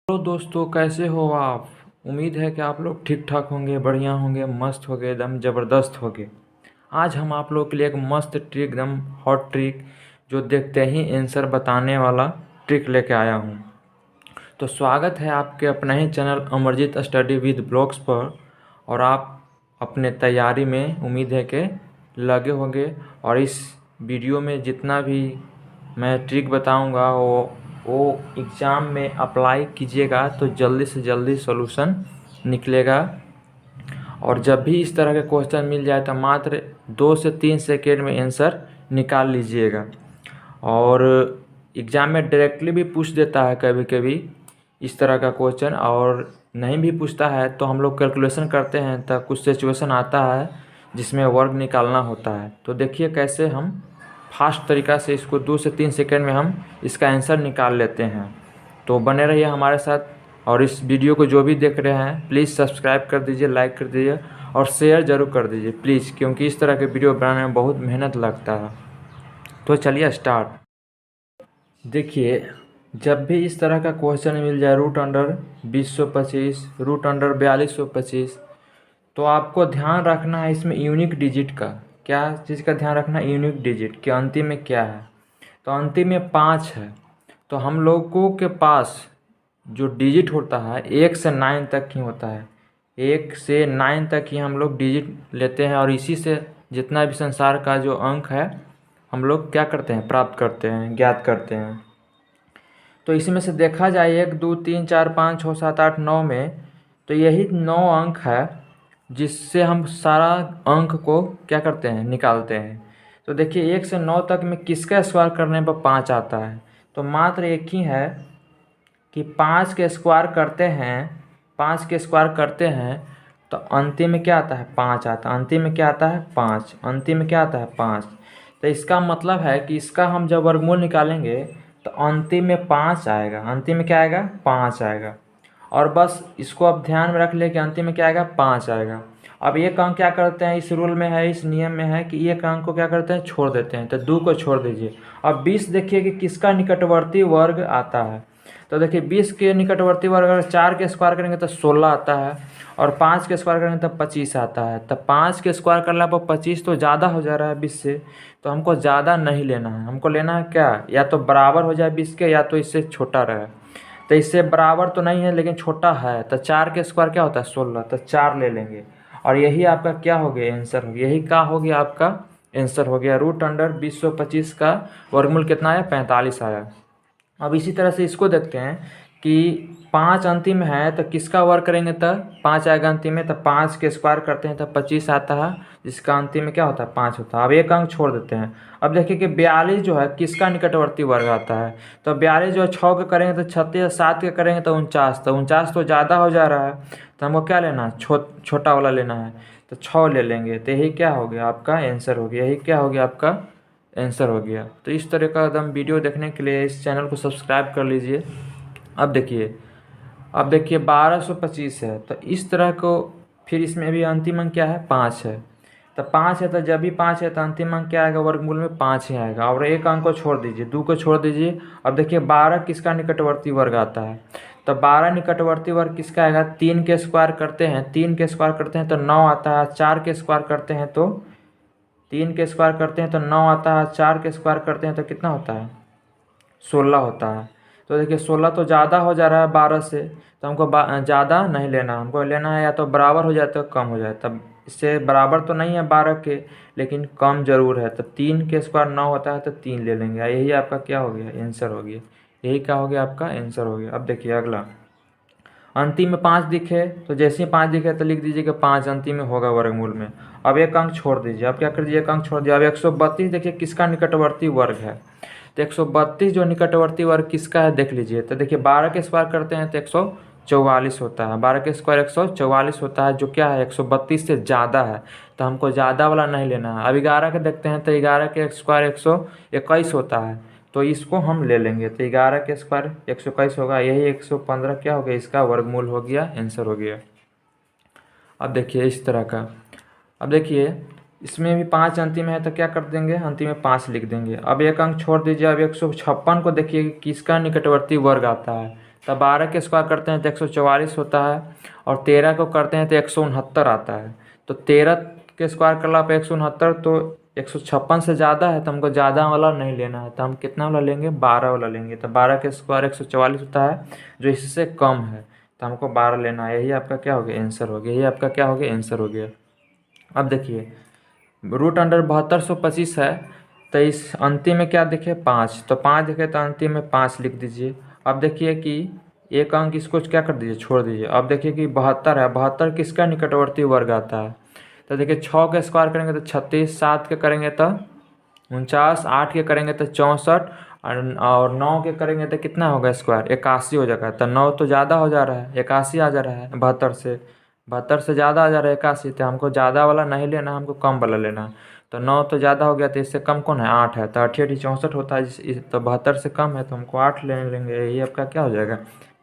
Hello दोस्तों, कैसे हो आप। उम्मीद है कि आप लोग ठीक ठाक होंगे, बढ़िया होंगे, मस्त होंगे, एकदम ज़बरदस्त होंगे। आज हम आप लोगों के लिए एक मस्त ट्रिक, एकदम हॉट ट्रिक, जो देखते ही आंसर बताने वाला ट्रिक लेके आया हूँ। तो स्वागत है आपके अपने ही channel Amarjeet study with blogs पर। और आप अपने तैयारी में उम्मीद है कि लगे होंगे। और इस वीडियो में जितना भी मैं ट्रिक बताऊंगा वो एग्ज़ाम में अप्लाई कीजिएगा तो जल्दी से जल्दी सॉल्यूशन निकलेगा। और जब भी इस तरह के क्वेश्चन मिल जाए तो मात्र 2 से 3 सेकेंड में आंसर निकाल लीजिएगा। और एग्ज़ाम में डायरेक्टली भी पूछ देता है कभी कभी इस तरह का क्वेश्चन, और नहीं भी पूछता है तो हम लोग कैलकुलेशन करते हैं तो कुछ सिचुएशन आता है जिसमें वर्ग निकालना होता है। तो देखिए कैसे हम फास्ट तरीक़ा से इसको 2 से 3 सेकेंड में हम इसका आंसर निकाल लेते हैं। तो बने रहिए हमारे साथ। और इस वीडियो को जो भी देख रहे हैं प्लीज़ सब्सक्राइब कर दीजिए, लाइक कर दीजिए और शेयर ज़रूर कर दीजिए प्लीज़, क्योंकि इस तरह के वीडियो बनाने में बहुत मेहनत लगता है। तो चलिए स्टार्ट। देखिए, जब भी इस तरह का क्वेश्चन मिल जाए रूट अंडर 2025, रूट अंडर 4225, तो आपको ध्यान रखना है इसमें यूनिक डिजिट का। क्या चीज़ का ध्यान रखना है? यूनिक डिजिट के अंतिम में क्या है। तो अंतिम में 5 है। तो हम लोगों के पास जो डिजिट होता है 1 से 9 तक ही होता है। 1 से 9 तक ही हम लोग डिजिट लेते हैं, और इसी से जितना भी संसार का जो अंक है हम लोग क्या करते हैं, प्राप्त करते हैं, ज्ञात करते हैं। तो इसमें से देखा जाए 1 2 3 4 5 6 7 8 9 में, तो यही 9 अंक है जिससे हम सारा अंक को क्या करते हैं, निकालते हैं। तो देखिए 1 से 9 तक में किसका स्क्वायर करने पर 5 आता है। तो मात्र एक ही है कि 5 के स्क्वायर करते हैं, 5 के स्क्वायर करते हैं तो अंतिम में क्या आता है, 5 आता है। अंतिम में क्या आता है, 5। अंतिम में क्या आता है, 5। तो इसका मतलब है कि इसका हम जब वर्गमूल निकालेंगे तो अंतिम में 5 आएगा। अंतिम में क्या आएगा, 5 आएगा। और बस इसको अब ध्यान में रख ले कि अंतिम में क्या आएगा, 5 आएगा। अब एक अंक क्या करते हैं, इस रूल में है, इस नियम में है कि एक अंक को क्या करते हैं, छोड़ देते हैं। तो 2 को छोड़ दीजिए। अब 20 देखिए कि किसका निकटवर्ती वर्ग आता है। तो देखिए 20 के निकटवर्ती वर्ग अगर 4 के स्क्वायर करेंगे तो 16 आता है, और 5 के स्क्वायर करेंगे तो 25 आता है। तो 5 के स्क्वायर करने पर 25 तो ज़्यादा हो जा रहा है 20 से। तो हमको ज़्यादा नहीं लेना है, हमको लेना है क्या, या तो बराबर हो जाए 20 के, या तो इससे छोटा रहे। तो इससे बराबर तो नहीं है लेकिन छोटा है। तो 4 के स्क्वायर क्या होता है, 16। तो 4 ले लेंगे, और यही आपका क्या हो गया, आंसर हो गया। यही क्या हो गया, आपका आंसर हो गया। रूट अंडर 2025 का वर्गमूल कितना आया, 45 आया। अब इसी तरह से इसको देखते हैं कि 5 अंतिम है तो किसका वर्ग करेंगे तो 5 आएगा अंतिम में। तो 5 के स्क्वायर करते हैं तो 25 आता है, जिसका अंतिम में क्या होता है, 5 होता है। अब एक अंक छोड़ देते हैं। अब देखिए कि 42 जो है किसका निकटवर्ती वर्ग आता है। तो 42 जो है 6 के करेंगे तो 36, 7 के करेंगे तो 49। तो 49 तो ज़्यादा हो जा रहा है, तो हमको क्या लेना है, छोटा वाला लेना है। तो 6 ले लेंगे। तो यही क्या हो गया, आपका आंसर हो गया। यही क्या हो गया, आपका आंसर हो गया। तो इस तरह का एकदम वीडियो देखने के लिए इस चैनल को सब्सक्राइब कर लीजिए। अब देखिए 1225 है, तो इस तरह को फिर इसमें भी अंतिम अंक क्या है, 5 है। तो 5 है, तो जब भी 5 है तो अंतिम अंक क्या आएगा, वर्गमूल में 5 ही आएगा। और एक अंक को छोड़ दीजिए, 2 को छोड़ दीजिए। अब देखिए 12 किसका निकटवर्ती वर्ग आता है। तो 12 निकटवर्ती वर्ग किसका आएगा, 3 के स्क्वायर करते हैं, 3 के स्क्वायर करते हैं तो 9 आता है। 4 के स्क्वायर करते हैं तो 3 के स्क्वायर करते हैं तो 9 आता है। 4 के स्क्वायर करते हैं तो कितना होता है, 16 होता है। तो देखिए 16 तो ज़्यादा हो जा रहा है 12 से, तो हमको ज़्यादा नहीं लेना, हमको लेना है या तो बराबर हो जाए तो कम हो जाए। तब इससे बराबर तो नहीं है 12 के, लेकिन कम ज़रूर है। तो 3 के स्क्वायर 9 होता है तो 3 ले लेंगे। यही आपका क्या हो गया, आंसर हो गया। यही क्या हो गया, आपका आंसर हो गया। अब देखिए अगला, अंतिम में 5 दिखे तो जैसे ही 5 दिखे तो लिख दीजिए कि 5 अंतिम में होगा वर्गमूल में। अब एक अंक छोड़ दीजिए। अब क्या कर दीजिए, एक अंक छोड़ दिया। अब 132 देखिए किसका निकटवर्ती वर्ग है। तो 132 जो निकटवर्ती वर्ग किसका है देख लीजिए। तो देखिए 12 के स्क्वायर करते हैं तो 144 होता है। 12 के स्क्वायर 144 होता है, जो क्या है 132 से ज़्यादा है। तो हमको ज़्यादा वाला नहीं लेना है। अब 11 के देखते हैं तो 11 के स्क्वायर 121 होता है, तो इसको हम ले लेंगे। तो 11 के स्क्वायर 121 होगा। यही 115 क्या हो गया, इसका वर्गमूल हो गया, आंसर हो गया। अब देखिए इस तरह का, अब देखिए इसमें भी 5 अंतिम है तो क्या कर देंगे, अंतिम में 5 लिख देंगे। अब एक अंक छोड़ दीजिए। अब 156 को देखिए कि किसका निकटवर्ती वर्ग आता है। तो 12 के स्क्वायर करते हैं तो 144 होता है, और 13 को करते हैं तो 169 आता है। तो 13 के स्क्वायर करला पे 169, तो 156 से ज़्यादा है, तो हमको ज़्यादा वाला नहीं लेना है, तो हम कितना वाला लेंगे, 12 वाला लेंगे। तो 12 के स्क्वायर 144 होता है, जो इससे कम है, तो हमको 12 लेना है। यही आपका क्या हो गया, आंसर हो गया। यही आपका क्या हो गया, आंसर हो गया। अब देखिए रूट अंडर 7225 है, तो इस अंतिम में क्या देखे, 5, तो 5 देखे तो अंतिम में 5 लिख दीजिए। अब देखिए कि एक अंक इसको क्या कर दीजिए, छोड़ दीजिए। अब देखिए कि 72 है, 72 किसका निकटवर्ती वर्ग आता है, तो देखिए 6 का स्क्वायर करेंगे तो 36, 7 के करेंगे तो 49, 8 के करेंगे तो 64, और 9 के करेंगे तो कितना होगा स्क्वायर, 81 हो जाएगा। तो 9 तो ज़्यादा हो जा रहा है, 81 आ जा रहा है 72 से ज़्यादा आ जा रहा है 81। तो हमको ज़्यादा वाला नहीं लेना, हमको कम वाला लेना। तो 9 तो ज़्यादा हो गया, तो इससे कम कौन है, 8 है। तो 8 8 64 होता है, तो 72 से कम है, तो हमको 8 ले लेंगे। यही आपका क्या हो जाएगा,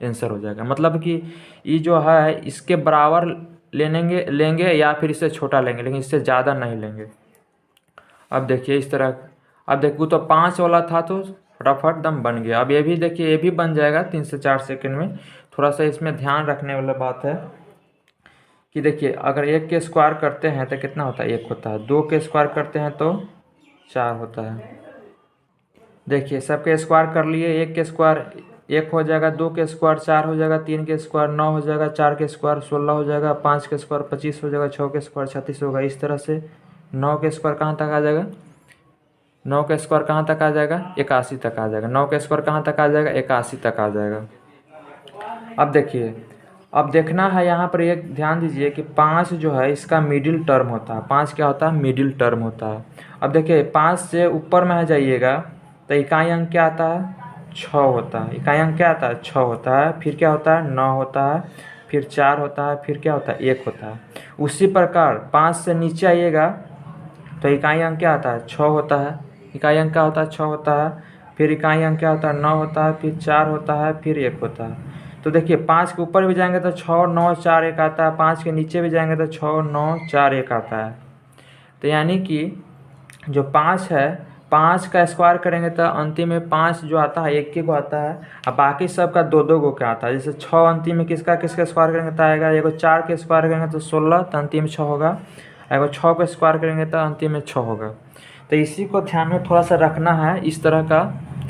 आंसर हो जाएगा। मतलब कि ये जो है इसके बराबर लेंगे या फिर इससे छोटा लेंगे, लेकिन इससे ज़्यादा नहीं लेंगे। अब देखिए इस तरह, अब देखो तो 5 वाला था तो फटाफट दम बन गया। अब ये भी देखिए, ये भी बन जाएगा 3 से 4 सेकंड में। थोड़ा सा इसमें ध्यान रखने वाला बात है कि देखिए अगर 1 के स्क्वायर करते हैं तो कितना होता है, 1 होता है। 2 के स्क्वायर करते हैं तो 4 होता है। देखिए सबके स्क्वायर कर लिए, 1 के स्क्वायर 1 हो जाएगा, 2 के स्क्वायर 4 हो जाएगा, 3 के स्क्वायर 9 हो जाएगा, 4 के स्क्वायर 16 हो जाएगा, 5 के स्क्वायर 25 हो जाएगा, 6 के स्क्वायर 36 होगा। इस तरह से 9 के स्क्वायर कहाँ तक आ जाएगा, 9 का स्क्वायर कहाँ तक आ जाएगा, 81 तक आ जाएगा। 9 का स्क्वायर कहाँ तक आ जाएगा, 81 तक आ जाएगा। अब देखिए, अब देखना है यहाँ पर एक ध्यान दीजिए कि 5 जो है इसका मिडिल टर्म होता है। 5 क्या होता है, मिडिल टर्म होता है। अब देखिए 5 से ऊपर में आ जाइएगा तो इकाई अंक क्या आता है, 6 होता है। इकाई अंक क्या आता है, 6 होता है। फिर क्या होता है, 9 होता है, फिर 4 होता है, फिर क्या होता है, 1 होता है। उसी प्रकार 5 से नीचे आइएगा तो इकाई अंक क्या आता है, 6 होता है। इकाई अंक क्या होता है, 6 होता है। फिर इकाई अंक क्या होता है, 9 होता है, फिर 4 होता है, फिर 1 होता है। तो देखिए 5 के ऊपर भी जाएंगे तो 6 9 4 1 आता है, 5 के नीचे भी जाएंगे तो 6 9 4 1 आता है। तो यानी कि जो 5 है, 5 का स्क्वायर करेंगे तो अंतिम में 5 जो आता है 1 को आता है, और बाकी सब का 2 2 को क्या आता है। जैसे 6 अंतिम में किसका स्क्वायर करेंगे तो आएगा, एगो 4 के स्क्वायर करेंगे तो 16, तो अंतिम में 6 होगा। एगो 6 को स्क्वायर करेंगे तो अंतिम में 6 होगा। तो इसी को ध्यान में थोड़ा सा रखना है इस तरह का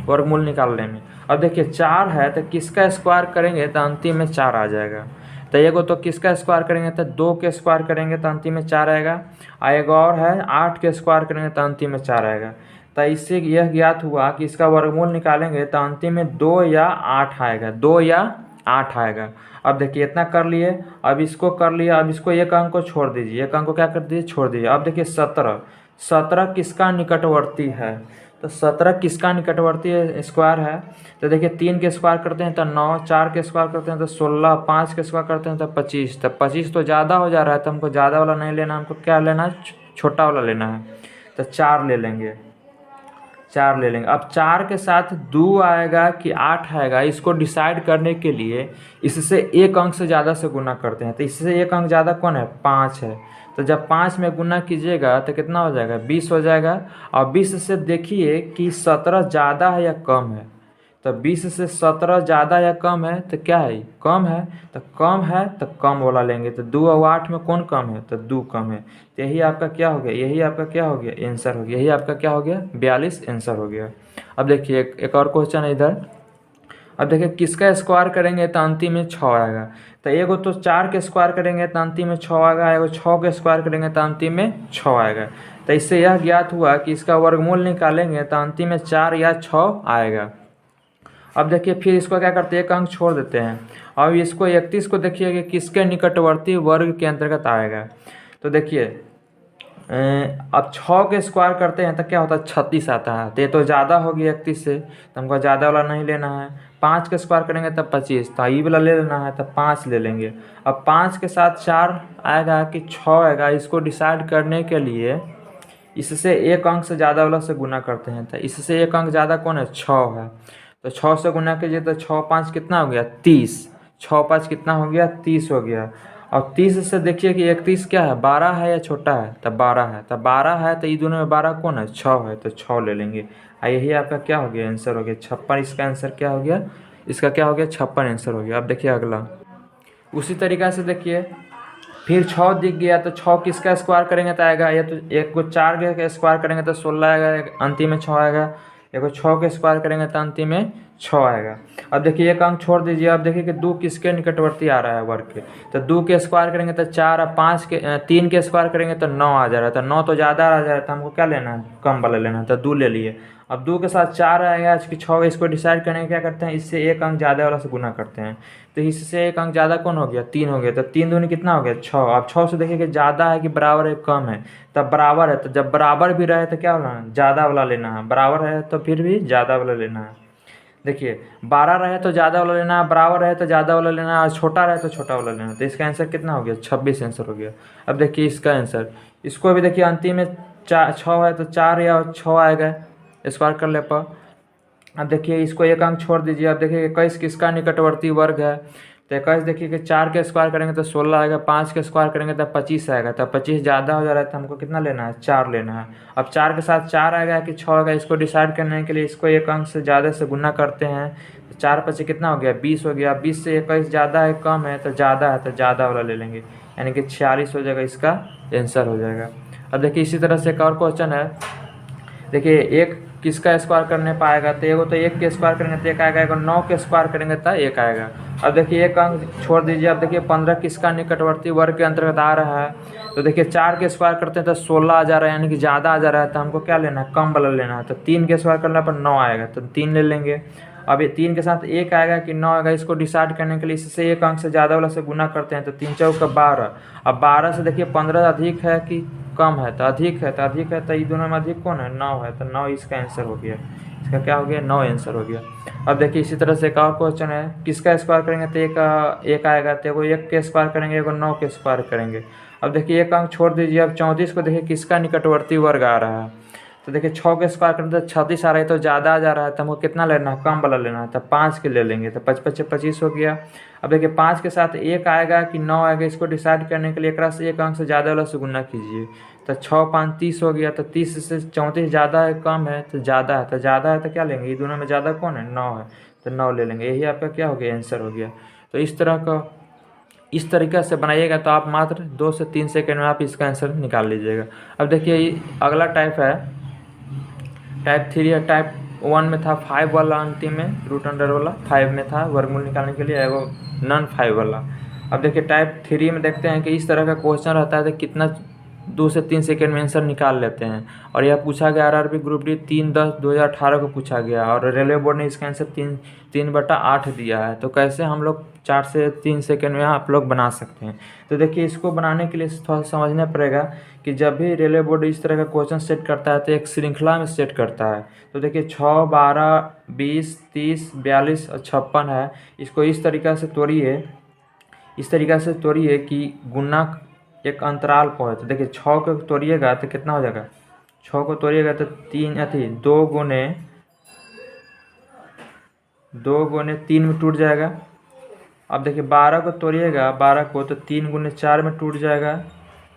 वर्गमूल निकालने में। अब देखिए 4 है तो किसका स्क्वायर करेंगे तो अंतिम में 4 आ जाएगा। तो एगो तो किसका स्क्वायर करेंगे तो 2 के स्क्वायर करेंगे तो अंतिम में 4 आएगा। और एगो और है 8 के स्क्वायर करेंगे तो अंतिम में 4 आएगा। तो इससे यह ज्ञात हुआ कि इसका वर्गमूल निकालेंगे तो अंतिम में 2 या 8 आएगा, 2 या 8 आएगा। अब देखिए इतना कर लिए, अब इसको कर लिया। अब इसको एक अंक को छोड़ दीजिए, एक अंक को क्या कर दीजिए, छोड़ दीजिए। अब देखिए 17 किसका निकटवर्ती है, तो 17 किसका निकटवर्ती स्क्वायर है। तो देखिए 3 के स्क्वायर करते हैं तो 9, 4 के स्क्वायर करते हैं तो 16, 5 के स्क्वायर करते हैं तो 25। तो 25 तो ज़्यादा हो जा रहा है, तो हमको ज़्यादा वाला नहीं लेना, हमको क्या लेना है, छोटा वाला लेना है। तो 4 ले लेंगे, 4 ले लेंगे। अब 4 के साथ 2 आएगा कि 8 आएगा, इसको डिसाइड करने के लिए इससे एक अंक से ज़्यादा से गुना करते हैं। तो इससे एक अंक ज़्यादा कौन है, 5 है। तो जब 5 में गुना कीजिएगा तो कितना हो जाएगा, 20 हो जाएगा। और 20 से देखिए कि 17 ज़्यादा है या कम है। तो 20 से 17 ज़्यादा या कम है तो क्या है, कम है। तो कम है तो कम वाला लेंगे। तो 2 और 8 में कौन कम है, तो 2 कम है। तो यही आपका क्या हो गया, यही आपका क्या हो गया, आंसर हो गया। यही आपका क्या हो गया, 42 आंसर हो गया। अब देखिए एक और क्वेश्चन है इधर। अब देखिए किसका स्क्वायर करेंगे तो अंतिम में 6 आएगा। तो एगो तो 4 के स्क्वायर करेंगे तो अंतिम में 6 आएगा, एगो 6 के स्क्वायर करेंगे तो अंतिम में 6 आएगा। तो इससे यह ज्ञात हुआ कि इसका वर्गमूल निकालेंगे तो अंतिम में 4 या 6 आएगा। अब देखिए फिर इसको क्या करते हैं, एक अंक छोड़ देते हैं। अब इसको 31 को देखिए कि किसके निकटवर्ती वर्ग के अंतर्गत आएगा। तो देखिए अब 6 के स्क्वायर करते हैं तो क्या होता है, 36 आता है। तो ये तो ज़्यादा हो गया 31 से, तो हमको ज़्यादा वाला नहीं लेना है। 5 के स्क्वायर करेंगे तब 25, तो ये वाला ले लेना है, तब 5 ले लेंगे। अब 5 के साथ 4 आएगा कि 6 आएगा, इसको डिसाइड करने के लिए इससे एक अंक से ज़्यादा वाला से गुना करते हैं। तो इससे एक अंक ज़्यादा कौन है, 6 है। तो 6 से गुना कीजिए तो 6 5 कितना हो गया, 30। 6 5 कितना हो गया, 30 हो गया। और 30 से देखिए कि 31 क्या है, 12 है या छोटा है, तब 12 है। तब 12 है तो ये दोनों में 12 कौन है, 6 है, तो 6 ले लेंगे। यही आपका क्या हो गया, आंसर हो गया 56। इसका आंसर क्या हो गया, इसका क्या हो गया 56 आंसर हो गया। अब देखिए अगला, उसी तरीक़ा से देखिए फिर 6 दिख गया तो 6 किसका स्क्वायर करेंगे तो आएगा, या तो एक को 4 के स्क्वायर करेंगे तो 16 आएगा, अंतिम में 6 आएगा। एक को 6 के स्क्वायर करेंगे तो अंतिम में 6 आएगा। अब देखिए एक अंक छोड़ दीजिए, अब देखिए कि 2 किसके निकटवर्ती आ रहा है वर्ग के, तो 2 के स्क्वायर करेंगे तो 4, और 3 के स्क्वायर करेंगे तो 9 आ जा रहा है। तो 9 तो ज़्यादा आ जा रहा है, तो हमको क्या लेना है, कम वाला लेना है, तो 2 ले लिए। अब 2 के साथ 4 आएगा, आज की 6, इसको डिसाइड करने के क्या करते हैं, इससे एक अंक ज़्यादा वाला से गुना करते हैं। तो इससे एक अंक ज़्यादा कौन हो गया, 3 हो गया। तो 3 दूनी कितना हो गया 6। अब 6 से देखिए कि ज़्यादा है कि बराबर है, कम है, तब बराबर है। तो जब बराबर भी रहे तो क्या होना है, ज़्यादा वाला लेना है, बराबर है तो फिर भी ज़्यादा वाला लेना है। देखिए 12 रहे तो ज़्यादा वाला लेना है, बराबर रहे तो ज़्यादा वाला लेना है, और छोटा रहे तो छोटा वाला लेना है। तो इसका आंसर कितना हो गया, 26 आंसर हो गया। अब देखिए इसका आंसर, इसको भी देखिए अंतिम में 6 है तो 4 या 6 आएगा स्क्वायर कर ले पर। अब देखिए इसको एक अंक छोड़ दीजिए। अब देखिए 21 किसका निकटवर्ती वर्ग है, तो 21 देखिए कि 4 के स्क्वायर करेंगे तो 16 आएगा, 5 के स्क्वायर करेंगे तो 25 आएगा। तो 25 ज़्यादा हो जा रहा है, तो हमको कितना लेना है, 4 लेना है। अब 4 के साथ 4 आएगा कि 6 आएगा, इसको डिसाइड करने के लिए इसको एक अंक से ज़्यादा से गुना करते हैं। तो 4 25 कितना हो गया, 20 हो गया। 20 से 21 ज़्यादा है कम है, तो ज़्यादा है, तो ज़्यादा वाला ले लेंगे, यानी कि 46 हो जाएगा, इसका आंसर हो जाएगा। अब देखिए इसी तरह से एक और क्वेश्चन है। देखिए एक किसका स्क्वायर करने पाएगा, तो एगो तो 1 के स्क्वायर करेंगे तो 1 आएगा, एगो 9 के स्क्वायर करेंगे तो 1 आएगा। अब देखिए एक अंक छोड़ दीजिए। अब देखिए 15 किसका निकटवर्ती वर्ग के अंतर्गत आ रहा है, तो देखिए 4 के स्क्वायर करते हैं तो 16 आ जा रहा है, यानी कि ज़्यादा आ जा रहा है। तो हमको क्या लेना है, कम वाला लेना है। तो 3 के स्क्वायर करने पर 9 आएगा, तो 3 ले लेंगे। अब ये 3 के साथ 1 आएगा कि 9 आएगा, इसको डिसाइड करने के लिए इससे एक अंक से ज़्यादा वाला से गुना करते हैं। तो 3 चौका 12। अब 12 से देखिए 15 अधिक है कि कम है, तो अधिक है, तो अधिक है, तो ये दोनों में अधिक कौन है, 9 है, तो 9 इसका आंसर हो गया। इसका क्या हो गया, 9 आंसर हो गया। अब देखिए इसी तरह से एक और क्वेश्चन है, किसका स्क्वायर करेंगे तो एक आएगा, तो एगो 1 के स्क्वायर करेंगे, एगो 9 के स्क्वायर करेंगे। अब देखिए एक अंक छोड़ दीजिए। अब 34 को देखिए किसका निकटवर्ती वर्ग आ रहा है, तो देखिए 6 के स्क्वायर करेंगे तो 36 आ रहा है, तो ज़्यादा आ जा रहा है, तो हमको कितना लेना है, कम वाला लेना है। तो 5 के ले लेंगे, तो 5 25 हो गया। अब देखिए 5 के साथ 1 आएगा कि 9 आएगा, इसको डिसाइड करने के लिए एक से एक अंक से ज़्यादा वाला से गुना कीजिए। तो 6 5 30 हो गया। तो 30 से 34 ज़्यादा है कम है, तो ज़्यादा है, तो ज़्यादा है तो क्या लेंगे, ये दोनों में ज़्यादा कौन है, 9 है, तो 9 ले लेंगे। यही आपका क्या हो गया, आंसर हो गया। तो इस तरीक़े से बनाइएगा तो आप मात्र 2 से 3 सेकेंड में आप इसका आंसर निकाल लीजिएगा। अब देखिए अगला टाइप है, टाइप 3 है। टाइप 1 में था 5 वाला, अंतिम में रूट अंडर वाला 5 में था वर्गमूल निकालने के लिए, एगो नॉन 5 वाला। अब देखिए टाइप 3 में देखते हैं कि इस तरह का क्वेश्चन रहता है, तो कितना 2 से 3 सेकेंड में आंसर निकाल लेते हैं। और यह पूछा गया आरआरबी ग्रुप डी 3/10/2018 को पूछा गया, और रेलवे बोर्ड ने इसका आंसर 3/8 दिया है। तो कैसे हम लोग 4 से 3 सेकेंड में आप लोग बना सकते हैं। तो देखिए इसको बनाने के लिए थोड़ा समझना पड़ेगा कि जब भी रेलवे बोर्ड इस तरह का क्वेश्चन सेट करता है तो एक श्रृंखला में सेट करता है। तो देखिए 6 12 20 30 42 और 56 है। इसको इस तरीक़ा से तोड़िए कि गुना एक अंतराल पर है। तो देखिए 6 को तोड़िएगा तो कितना हो जाएगा, 6 को तोड़िएगा तो 2 गुने 3 में टूट जाएगा। अब देखिए 12 को तोड़िएगा, 12 को तो 3 गुने 4 में टूट जाएगा।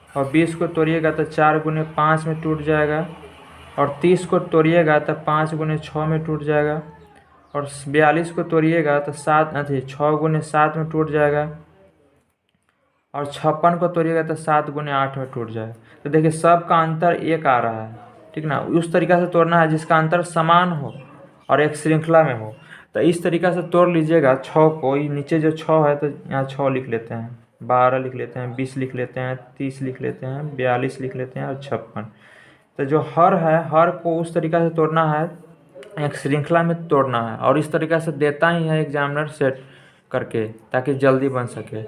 और 20 को तोड़िएगा तो 4 गुने 5 में टूट जाएगा। और 30 को तोड़िएगा तो 5 गुने 6 में टूट जाएगा। और 42 को तोड़िएगा तो 6 गुने 7 में टूट जाएगा। और 56 को तोड़िएगा तो 7 गुने 8 में टूट जाएगा। तो देखिए सब का अंतर 1 आ रहा है, ठीक ना। उस तरीक़ा से तोड़ना है जिसका अंतर समान हो और एक श्रृंखला में हो। तो इस तरीक़ा से तोड़ लीजिएगा 6 को। नीचे जो 6 है तो यहाँ 6 लिख लेते हैं, 12 लिख लेते हैं, 20 लिख लेते हैं, 30 लिख लेते हैं, 42 लिख लेते हैं और 56। तो जो हर है, हर को उस तरीक़ा से तोड़ना है, एक श्रृंखला में तोड़ना है। और इस तरीक़ा से देता ही है एग्जामिनर सेट करके, ताकि जल्दी बन सके।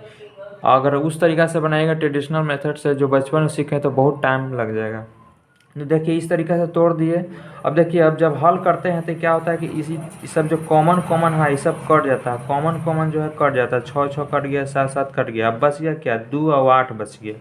अगर उस तरीक़ा से बनाएगा ट्रेडिशनल मेथड से जो बचपन में सीखे तो बहुत टाइम लग जाएगा। तो देखिए इस तरीक़े से तोड़ दिए। अब देखिए अब जब हल करते हैं तो क्या होता है कि इसी सब जो कॉमन है ये सब कट जाता है। कॉमन जो है कट जाता है, 6 कट गया, 7 कट गया। अब बच गया क्या, 2 और 8 बच गया।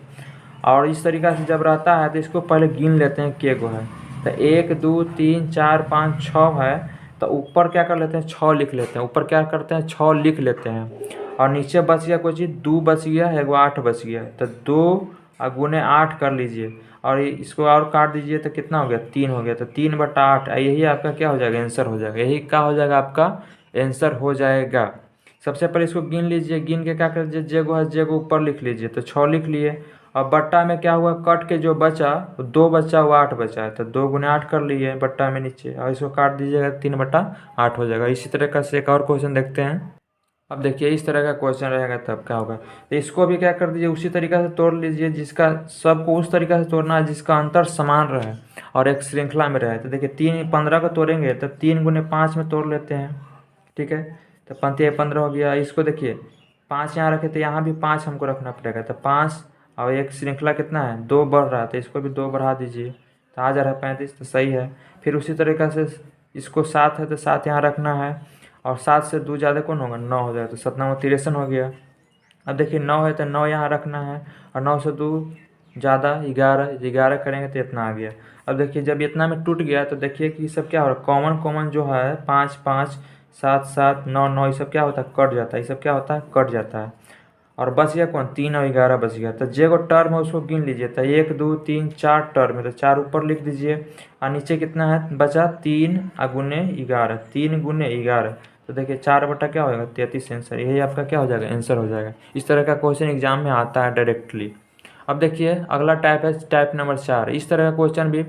और इस तरीक़ा से जब रहता है तो इसको पहले गिन लेते हैं के गो है। तो 1 2 3 4 5 6 है, तो ऊपर क्या कर लेते हैं, 6 लिख लेते हैं। ऊपर क्या करते हैं, 6 लिख लेते हैं। और नीचे बच गया कोई चीज़, 2 बच गया, एगो 8 बच गया। तो 2 गुने 8 कर लीजिए, और इसको और काट दीजिए तो कितना हो गया, 3 हो गया। तो 3/8, यही आपका क्या हो जाएगा, आंसर हो जाएगा। यही क्या हो जाएगा, आपका आंसर हो जाएगा। सबसे पहले इसको गिन लीजिए, गिन के क्या कर लीजिए, जेगो है जेगो ऊपर लिख लीजिए, तो 6 लिख लिए। और बट्टा में क्या हुआ, कट के जो बचा 2 बचा, वो 8 बचा है, तो 2 गुने 8 कर लिए बट्टा में नीचे, और इसको काट दीजिएगा, 3/8 हो जाएगा। इसी तरह का से एक और क्वेश्चन देखते हैं। अब देखिए इस तरह का क्वेश्चन रहेगा तब क्या होगा, तो इसको भी क्या कर दीजिए, उसी तरीका से तोड़ लीजिए, जिसका सबको उस तरीका से तोड़ना है जिसका अंतर समान रहे और एक श्रृंखला में रहे। तो देखिए 15 को तोड़ेंगे तो 3 गुने 5 में तोड़ लेते हैं, ठीक है। तो 15 हो गया। इसको देखिए 5 यहाँ रखे तो यहाँ भी 5 हमको रखना पड़ेगा, तो 5 और एक श्रृंखला कितना है, 2 बढ़ रहा है, तो इसको भी 2 बढ़ा दीजिए, तो आ जा रहा है 35, तो सही है। फिर उसी तरीका से इसको 7 है तो 7 यहाँ रखना है, और 7 से 2 ज़्यादा कौन होगा, 9 हो जाएगा, तो 7 9 तिरसठ हो गया। अब देखिए 9 है तो 9 यहाँ रखना है, और 9 से 2 ज़्यादा 11, 11 करेंगे तो इतना आ गया। अब देखिए जब इतना में टूट गया तो देखिए कि सब क्या हो रहा है, कॉमन कॉमन जो है 5 5 7 7 9 9, ये सब क्या होता है, कट जाता है, ये सब क्या होता है, कट जाता है। और बच गया कौन, 3 और 11 बच गया। तो जे को टर्म है उसको गिन लीजिए, तो 1 2 3 4 टर्म है, तो 4 ऊपर लिख दीजिए, और नीचे कितना है बचा, 3 गुने 11, 3 गुने 11, तो देखिए 4 बटा क्या हो जाएगा, 33 आंसर। यही आपका क्या हो जाएगा, आंसर हो जाएगा। इस तरह का क्वेश्चन एग्जाम में आता है डायरेक्टली। अब देखिए अगला टाइप है टाइप नंबर 4। इस तरह का क्वेश्चन भी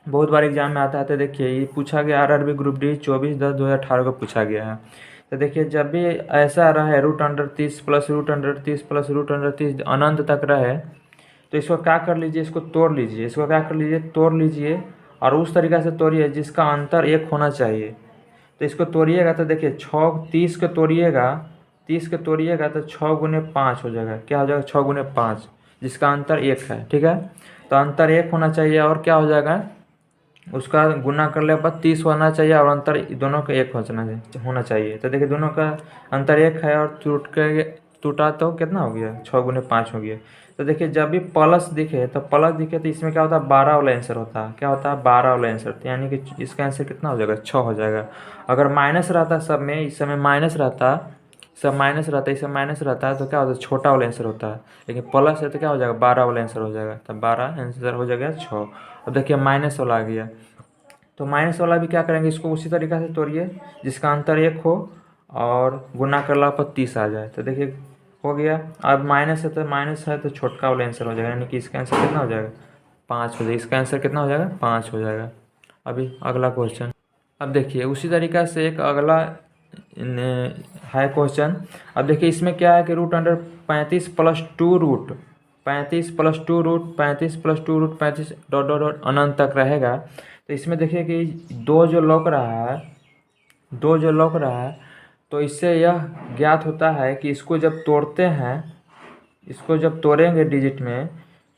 बहुत बार एग्जाम में आता है। तो देखिए ये पूछा गया आरआरबी ग्रुप डी 24/10/2018 को पूछा गया है। तो देखिए जब भी ऐसा रहे √30 प्लस √30 प्लस √30 अनंत तक रहे, तो इसको क्या कर लीजिए, इसको तोड़ लीजिए, इसको क्या कर लीजिए, तोड़ लीजिए, और उस तरीक़ा से तोड़िए जिसका अंतर 1 होना चाहिए। तो इसको तोड़िएगा तो देखिए 30 को तोड़िएगा, 30 को तोड़िएगा तो 6 गुने 5 हो जाएगा, क्या हो जाएगा, 6 गुने 5, जिसका अंतर 1 है, ठीक है। तो अंतर 1 होना चाहिए, और क्या हो जाएगा, उसका गुना कर ले पर 30 होना चाहिए, और अंतर दोनों का 1 होना चाहिए। तो देखिए दोनों का अंतर 1 है, और टूटा तो कितना हो गया, 6 गुने 5 हो गया। तो देखिए जब भी प्लस दिखे तो इसमें क्या होता है, 12 वाला आंसर होता है, क्या होता है, 12 वाला आंसर, तो यानी कि इसका आंसर कितना हो जाएगा, 6 हो जाएगा। अगर माइनस रहता सब में, इस समय माइनस रहता, सब माइनस रहता है, इसमें माइनस रहता है, तो क्या होता है, छोटा वाला आंसर होता है। लेकिन प्लस है तो क्या हो जाएगा, 12 वाला आंसर हो जाएगा, तो 12 आंसर हो जाएगा 6। अब देखिए माइनस वाला आ गया, तो माइनस वाला भी क्या करेंगे, इसको उसी तरीक़ा से तोड़िए जिसका अंतर 1 हो, और गुना करला पर 30 आ जाए, तो देखिए हो गया। अब माइनस है तो छोटका वाला आंसर हो जाएगा, यानी कि इसका आंसर कितना हो जाएगा, 5 हो जाएगा। इसका आंसर कितना हो जाएगा, 5 हो जाएगा। अभी अगला क्वेश्चन, अब देखिए उसी तरीक़ा से एक अगला है क्वेश्चन। अब देखिए इसमें क्या है कि √35 plus 2 root 35 plus 2 root 35 plus 2 root 35 dot dot dot अनंत तक रहेगा। तो इसमें देखिए कि दो जो लौक रहा है, तो इससे यह ज्ञात होता है कि इसको जब तोड़ते हैं, इसको जब तोड़ेंगे डिजिट में,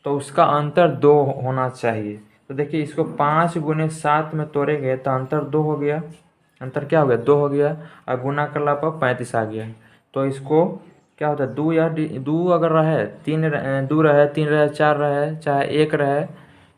तो उसका अंतर 2 होना चाहिए। तो देखिए इसको 5 गुने 7 में तोड़ेंगे तो अंतर 2 हो गया, अंतर क्या हो गया, 2 हो गया, और गुना करला पर 35 आ गया। तो इसको क्या होता है, 2 या 2 अगर रहे, 2 रहे, 3 रहे, 4 रहे, चाहे 1 रहे,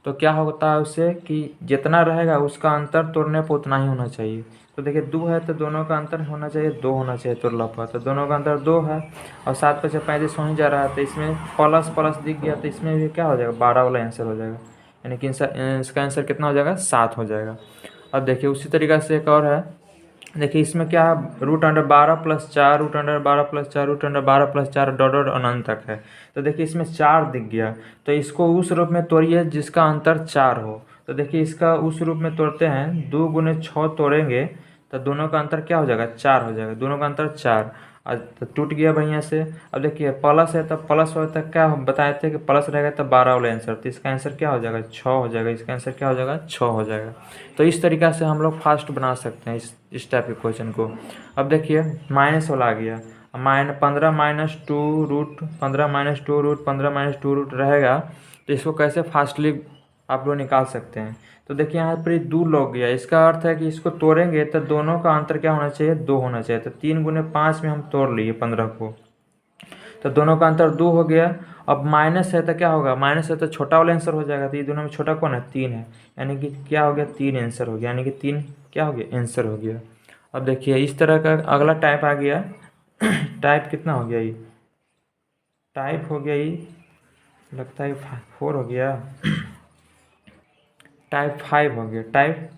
तो क्या होता है उससे कि जितना रहेगा उसका अंतर तोड़ने पर उतना ही होना चाहिए। तो देखिए 2 है तो दोनों का अंतर होना चाहिए 2 होना चाहिए तोड़ला पर, तो दोनों का अंतर 2 है, और 7 5 35 हो ही जा रहा है, तो इसमें प्लस प्लस दिख गया, तो इसमें भी क्या हो जाएगा, 12 वाला आंसर हो जाएगा, यानी कि इसका आंसर कितना हो जाएगा, 7 हो जाएगा। अब देखिए उसी तरीक़ा से एक और है। देखिए इसमें क्या है, √12 plus 4 √12 plus 4 √12 plus 4 dot dot अनंत तक है। तो देखिए इसमें 4 दिख गया, तो इसको उस रूप में तोड़िए जिसका अंतर 4 हो। तो देखिए इसका उस रूप में तोड़ते हैं, 2 गुने 6 तोड़ेंगे तो दोनों का अंतर क्या हो जाएगा, 4 हो जाएगा, दोनों का अंतर 4। तो टूट गया बढ़िया से। अब देखिए प्लस है तो प्लस होता है, क्या हम बताए थे कि प्लस रहेगा तो 12 वाला आंसर, तो इसका आंसर क्या हो जाएगा, 6 हो जाएगा, इसका आंसर क्या हो जाएगा, 6 हो जाएगा। तो इस तरीक़ा से हम लोग फास्ट बना सकते हैं इस टाइप के क्वेश्चन को। अब देखिए माइनस वाला आ गया, 15 minus 2 root 15 minus 2 root 15 minus 2 root रहेगा, तो इसको कैसे फास्टली आप लोग निकाल सकते हैं। तो देखिए यहाँ पर 2 लग गया, इसका अर्थ है कि इसको तोड़ेंगे तो दोनों का अंतर क्या होना चाहिए, 2 होना चाहिए। तो 3 गुने 5 में हम तोड़ लिए 15 को, तो दोनों का अंतर 2 हो गया। अब माइनस है तो क्या होगा, माइनस है तो छोटा वाला आंसर हो जाएगा, तो ये दोनों में छोटा कौन है, 3 है, यानी कि क्या हो गया, 3 आंसर हो गया, यानी कि 3 क्या हो गया, आंसर हो गया। अब देखिए इस तरह का अगला टाइप आ गया टाइप कितना हो गया, ये टाइप हो गया, ये लगता है 4 हो गया टाइप 5 हो गया, टाइप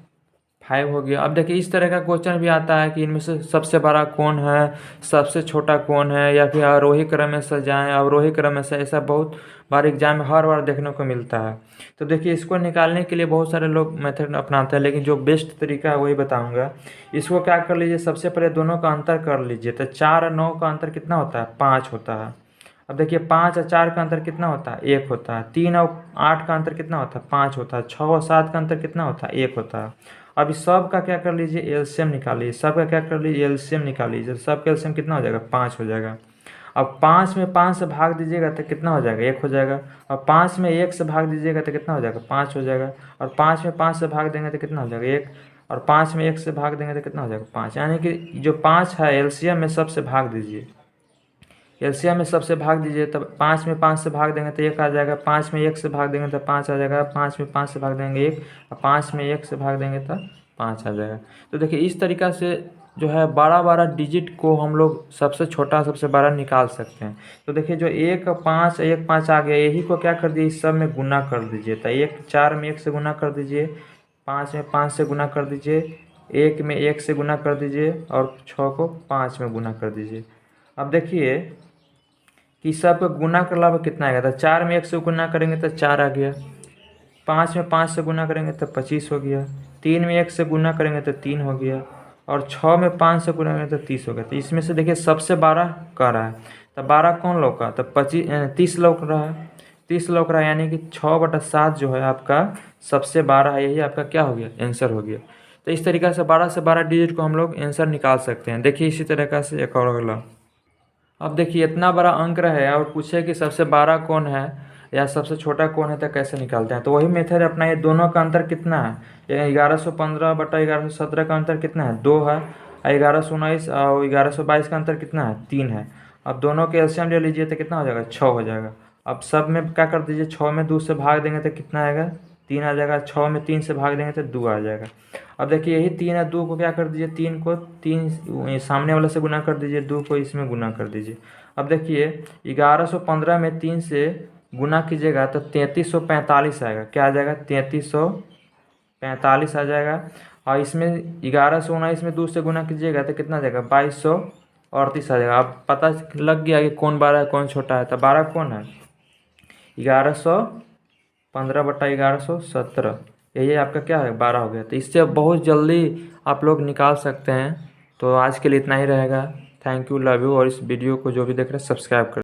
5 हो गया। अब देखिए इस तरह का क्वेश्चन भी आता है कि इनमें से सबसे बड़ा कौन है, सबसे छोटा कौन है, या फिर आरोही क्रम में से जाएँ अवरोही क्रम में से। ऐसा बहुत बार एग्जाम में हर बार देखने को मिलता है। तो देखिए इसको निकालने के लिए बहुत सारे लोग मेथड अपनाते हैं, लेकिन जो बेस्ट तरीका है वही बताऊंगा। इसको क्या कर लीजिए, सबसे पहले दोनों का अंतर कर लीजिए। तो 4 और 9 का अंतर कितना होता है, 5 होता है। अब देखिए 5 और 4 का अंतर कितना होता है, 1 होता है। 3 और 8 का अंतर कितना होता है, 5 होता है। 6 और 7 का अंतर कितना होता है, 1 होता है। अब इस सब का क्या कर लीजिए, एलसीएम निकालिए। सब का क्या कर लीजिए, एलसीएम निकालिए। सब का एलसीएम कितना हो जाएगा, 5 हो जाएगा। अब 5 में 5 से भाग दीजिएगा तो कितना हो जाएगा, 1 हो जाएगा। और 5 में 1 से भाग दीजिएगा तो कितना हो जाएगा, 5 हो जाएगा। और 5 में 5 से भाग देंगे तो कितना हो जाएगा, 1। और 5 में 1 से भाग देंगे तो कितना हो जाएगा, 5। यानी कि जो 5 है एलसीएम में सबसे भाग दीजिए। एलसीएम में सबसे भाग दीजिए, तब 5 में 5 से भाग देंगे तो 1 आ जाएगा। 5 में 1 से भाग देंगे तो 5 आ जाएगा। 5 में 5 से भाग देंगे 1, और 5 में 1 से भाग देंगे तो 5 आ जाएगा। तो देखिए इस तरीक़ा से जो है 12 डिजिट को हम लोग सबसे छोटा सबसे बड़ा निकाल सकते हैं। तो देखिए जो 1 5 1 5 आ गया, यही को क्या कर दिए, इस सब में गुना कर दीजिए। तो 4 में 1 से गुना कर दीजिए, 5 में 5 से गुना कर दीजिए, 1 में 1 से गुना कर दीजिए, और 6 को 5 में गुना कर दीजिए। अब देखिए कि सब का गुना कर अलावा कितना आएगा। तो 4 में 1 से गुना करेंगे तो 4 आ गया। 5 में 5 से गुना करेंगे तो 25 हो गया। 3 में 1 से गुना करेंगे तो 3 हो गया। और 6 में 5 से गुना करेंगे तो 30 हो गया। तो इसमें से देखिए सबसे 12 कह रहा है, तो 12 कौन लौका, तो 30 लौक रहा है। 30 लौक रहा है, यानी कि 6/7 जो है आपका सबसे 12 है। यही आपका क्या हो गया, आंसर हो गया। तो इस तरीक़े से 12 से 12 डिजिट को हम लोग आंसर निकाल सकते हैं। देखिए इसी तरीक़ा से एक और अगला। अब देखिए इतना बड़ा अंक रहे और पूछे कि सबसे बड़ा कौन है या सबसे छोटा कौन है, तो कैसे निकालते हैं। तो वही मेथड अपना, ये दोनों का अंतर कितना है, 1115/1117 का अंतर कितना है, 2 है। 1119 और 1122 का अंतर कितना है, 3 है। अब दोनों के एलसीएम ले लीजिए तो कितना हो जाएगा, 6 हो जाएगा। अब सब में क्या कर दीजिए, 6 में 2 से भाग देंगे तो कितना आएगा, 3 आ जाएगा। 6 में 3 से भाग देंगे तो 2 आ जाएगा। अब देखिए यही 3 है, 2 को क्या कर दीजिए, 3 को 3 सामने वाले से गुना कर दीजिए, 2 को इसमें गुना कर दीजिए। अब देखिए 1115 में 3 से गुना कीजिएगा तो 3345 आएगा। क्या आ जाएगा, 3345 आ जाएगा। और इसमें 1119 में 2 से गुना कीजिएगा तो कितना आ जाएगा, 2238 आ जाएगा। अब पता लग गया कि कौन बड़ा है कौन छोटा है। तो 12 कौन है, 1115/1117, यही आपका क्या है, 12 हो गया। तो इससे बहुत जल्दी आप लोग निकाल सकते हैं। तो आज के लिए इतना ही रहेगा। Thank you, love you. और इस वीडियो को जो भी देख रहे हैं सब्सक्राइब कर